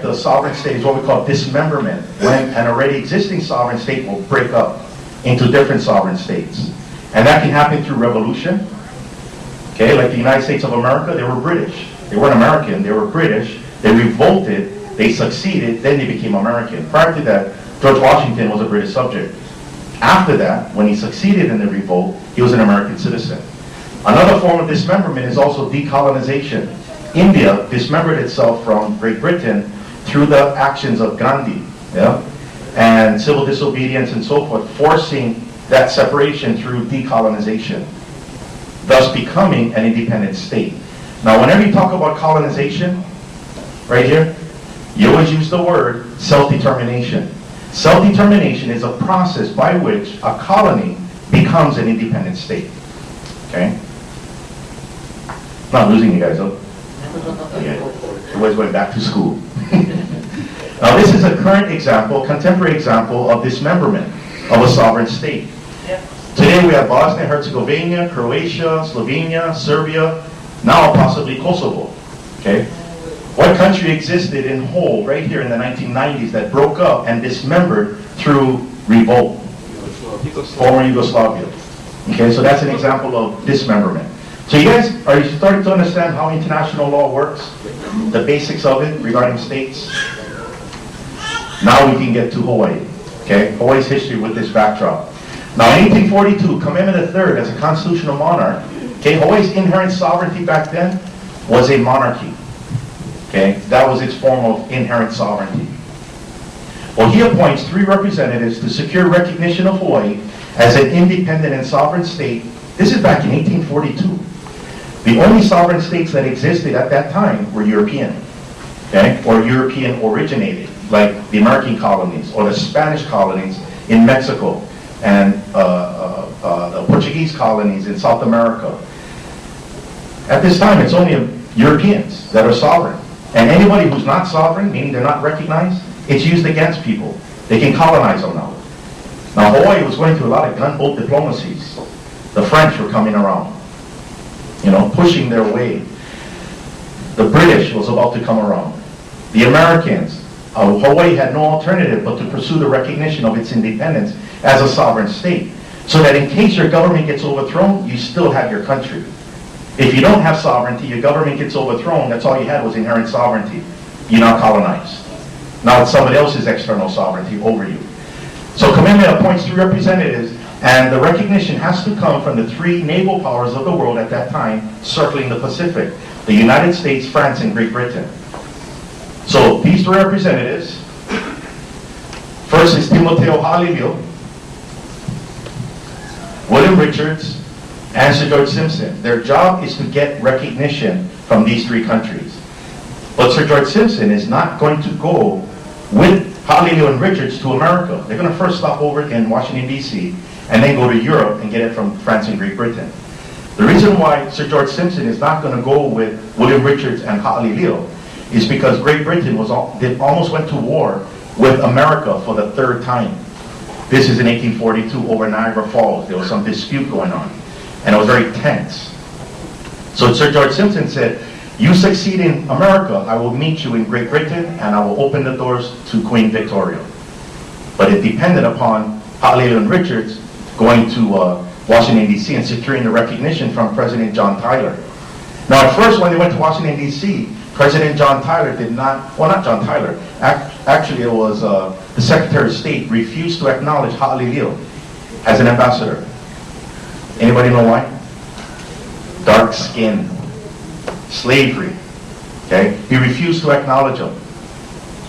the sovereign state is what we call dismemberment, when an already existing sovereign state will break up into different sovereign states. And that can happen through revolution. Okay, like the United States of America, they were British. They weren't American, they were British. They revolted, they succeeded, then they became American. Prior to that, George Washington was a British subject. After that, when he succeeded in the revolt, he was an American citizen. Another form of dismemberment is also decolonization. India dismembered itself from Great Britain through the actions of Gandhi, yeah? And civil disobedience and so forth, forcing that separation through decolonization, thus becoming an independent state. Now, whenever you talk about colonization, right here, you always use the word self-determination. Self-determination is a process by which a colony becomes an independent state. Okay? Not losing you guys, though. Okay. Everybody's going back to school. Now, this is a current example, contemporary example of dismemberment of a sovereign state. Today we have Bosnia, Herzegovina, Croatia, Slovenia, Serbia, now possibly Kosovo. Okay? What country existed in whole right here in the 1990s that broke up and dismembered through revolt? Former Yugoslavia. Okay, so that's an example of dismemberment. So you guys, are you starting to understand how international law works? The basics of it regarding states? Now we can get to Hawaii. Okay, Hawaii's history with this backdrop. Now in 1842, Kamehameha III as a constitutional monarch, okay, Hawaii's inherent sovereignty back then was a monarchy. Okay, that was its form of inherent sovereignty. Well, he appoints 3 representatives to secure recognition of Hawaii as an independent and sovereign state. This is back in 1842. The only sovereign states that existed at that time were European, okay, or European originated, like the American colonies or the Spanish colonies in Mexico and the Portuguese colonies in South America. At this time, it's only Europeans that are sovereign. And anybody who's not sovereign, meaning they're not recognized, it's used against people. They can colonize them now. Now, Hawaii was going through a lot of gunboat diplomacies. The French were coming around, you know, pushing their way. The British was about to come around. The Americans, Hawaii had no alternative but to pursue the recognition of its independence as a sovereign state, so that in case your government gets overthrown, you still have your country. If you don't have sovereignty, your government gets overthrown, that's all you had was inherent sovereignty. You're not colonized. Now it's somebody else's external sovereignty over you. So Kamehameha appoints 3 representatives, and the recognition has to come from the 3 naval powers of the world at that time circling the Pacific: the United States, France, and Great Britain. So these 3 representatives, first is Timoteo Halilio, William Richards, and Sir George Simpson. Their job is to get recognition from these 3 countries. But Sir George Simpson is not going to go with Halilio and Richards to America. They're going to first stop over in Washington, D.C., and then go to Europe and get it from France and Great Britain. The reason why Sir George Simpson is not going to go with William Richards and Halilio is because Great Britain almost went to war with America for the 3rd time. This is in 1842 over Niagara Falls. There was some dispute going on, and it was very tense. So Sir George Simpson said, you succeed in America, I will meet you in Great Britain, and I will open the doors to Queen Victoria. But it depended upon Halilio and Richards going to Washington, D.C. and securing the recognition from President John Tyler. Now at first when they went to Washington, D.C., President John Tyler did not, well not John Tyler, actually it was the Secretary of State refused to acknowledge Halilio as an ambassador. Anybody know why? Dark skin. Slavery. Okay? He refused to acknowledge them.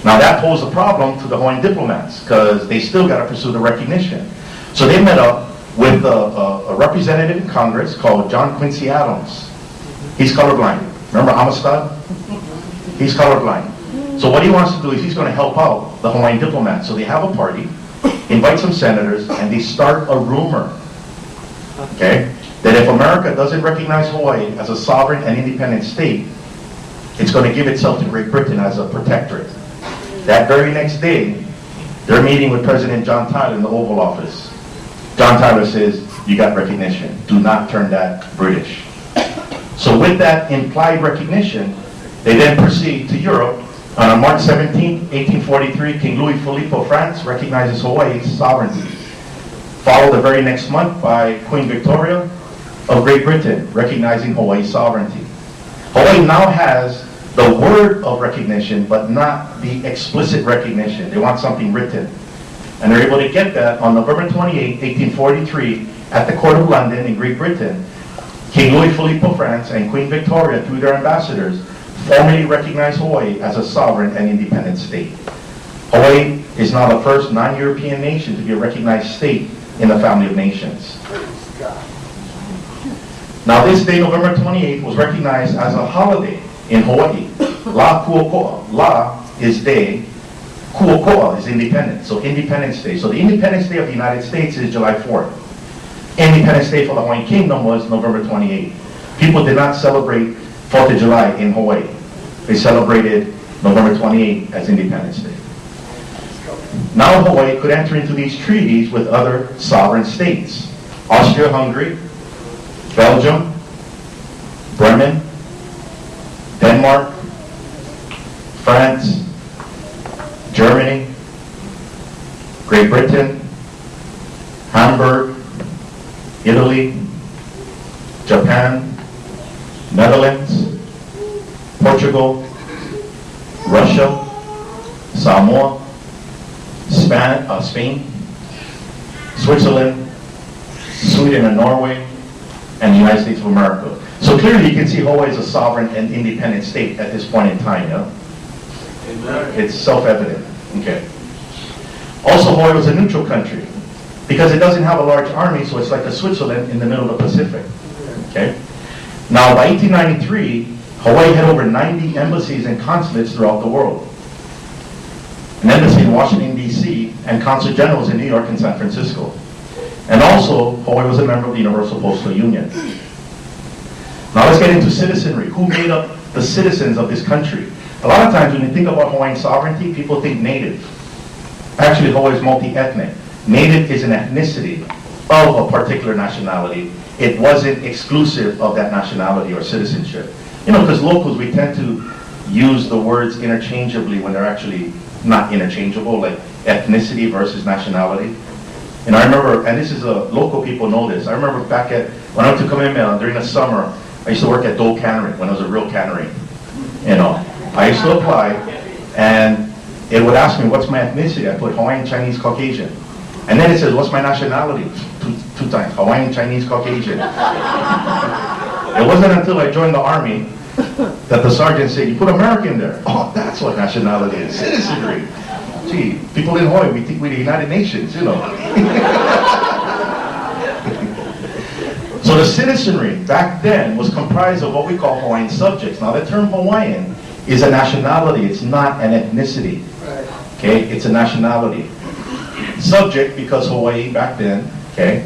Now that posed a problem to the Hawaiian diplomats because they still got to pursue the recognition. So they met up with a representative in Congress called John Quincy Adams. He's colorblind. Remember Amistad? He's colorblind. So what he wants to do is he's going to help out the Hawaiian diplomats. So they have a party, invite some senators, and they start a rumor. Okay? That if America doesn't recognize Hawaii as a sovereign and independent state, it's going to give itself to Great Britain as a protectorate. That very next day, they're meeting with President John Tyler in the Oval Office. John Tyler says, you got recognition. Do not turn that British. So with that implied recognition, they then proceed to Europe, And on March 17, 1843, King Louis Philippe of France recognizes Hawaii's sovereignty. Followed the very next month by Queen Victoria of Great Britain, recognizing Hawaii's sovereignty. Hawaii now has the word of recognition, but not the explicit recognition. They want something written. And they're able to get that on November 28, 1843, at the Court of London in Great Britain. King Louis Philippe of France and Queen Victoria, through their ambassadors, formally recognized Hawaii as a sovereign and independent state. Hawaii is now the first non-European nation to be a recognized state in the family of nations. Now this day, November 28th, was recognized as a holiday in Hawaii. La Kuokoa. La is day. Kuokoa is independence. So Independence Day. So the Independence Day of the United States is July 4th. Independence Day for the Hawaiian Kingdom was November 28th. People did not celebrate 4th of July in Hawaii. They celebrated November 28th as Independence Day. Now Hawaii could enter into these treaties with other sovereign states. Austria-Hungary, Belgium, Bremen, Denmark, France, Germany, Great Britain, Hamburg, Italy, Japan, Netherlands, Portugal, Russia, Samoa, Spain, Switzerland, Sweden and Norway, and the United States of America. So clearly you can see Hawaii is a sovereign and independent state at this point in time, yeah? Amen. It's self-evident. Okay. Also, Hawaii was a neutral country because it doesn't have a large army, so it's like a Switzerland in the middle of the Pacific. Okay. Now, by 1893, Hawaii had over 90 embassies and consulates throughout the world. An embassy in Washington, D.C., and consul generals in New York and San Francisco. And also, Hawaii was a member of the Universal Postal Union. Now let's get into citizenry. Who made up the citizens of this country? A lot of times when you think about Hawaiian sovereignty, people think native. Actually, Hawaii is multi-ethnic. Native is an ethnicity of a particular nationality. It wasn't exclusive of that nationality or citizenship. You know, because locals, we tend to use the words interchangeably when they're actually not interchangeable, like ethnicity versus nationality. And I remember, and this is local people know this, I remember back when I went to Kamehameha during the summer, I used to work at Dole Cannery when it was a real cannery. You know, I used to apply, and it would ask me, what's my ethnicity? I put Hawaiian, Chinese, Caucasian. And then it says, what's my nationality? Two times, Hawaiian, Chinese, Caucasian. It wasn't until I joined the Army that the sergeant said, you put American there. Oh, that's what nationality is, citizenry. Gee, people in Hawaii, we think we're the United Nations, you know. So the citizenry back then was comprised of what we call Hawaiian subjects. Now the term Hawaiian is a nationality, it's not an ethnicity. Okay, it's a nationality. Subject because Hawaii back then, okay,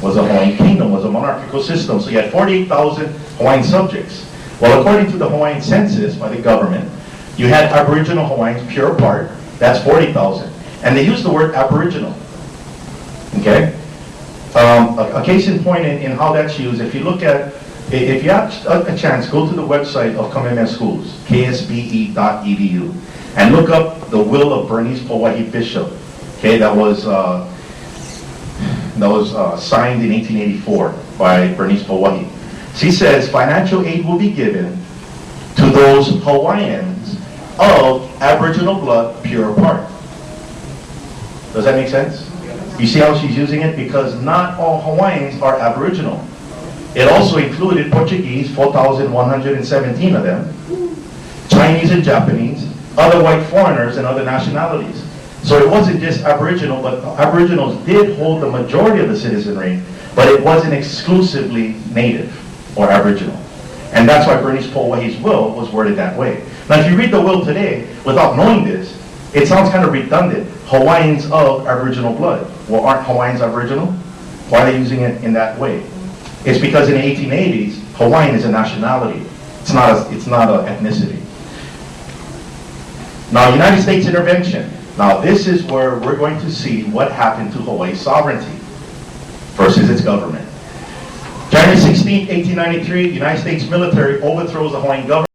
was a Hawaiian kingdom, was a monarchical system. So you had 48,000 Hawaiian subjects. Well, according to the Hawaiian census by the government, you had Aboriginal Hawaiians, pure part, that's 40,000. And they use the word Aboriginal. Okay? A case in point in how that's used, if you look at, if you have a chance, go to the website of Kamehameha Schools, ksbe.edu, and look up the will of Bernice Pauahi Bishop. Okay, that was signed in 1884 by Bernice Pauahi. She says financial aid will be given to those Hawaiians of Aboriginal blood, pure part. Does that make sense? You see how she's using it? Because not all Hawaiians are Aboriginal. It also included Portuguese, 4,117 of them, Chinese and Japanese, other white foreigners and other nationalities. So it wasn't just Aboriginal, but Aboriginals did hold the majority of the citizenry, but it wasn't exclusively Native or Aboriginal. And that's why Bernice Pauahi's will was worded that way. Now if you read the will today, without knowing this, it sounds kind of redundant. Hawaiians of Aboriginal blood. Well, aren't Hawaiians Aboriginal? Why are they using it in that way? It's because in the 1880s, Hawaiian is a nationality. It's not an ethnicity. Now, United States intervention. Now, this is where we're going to see what happened to Hawaii's sovereignty versus its government. January 16, 1893, United States military overthrows the Hawaiian government.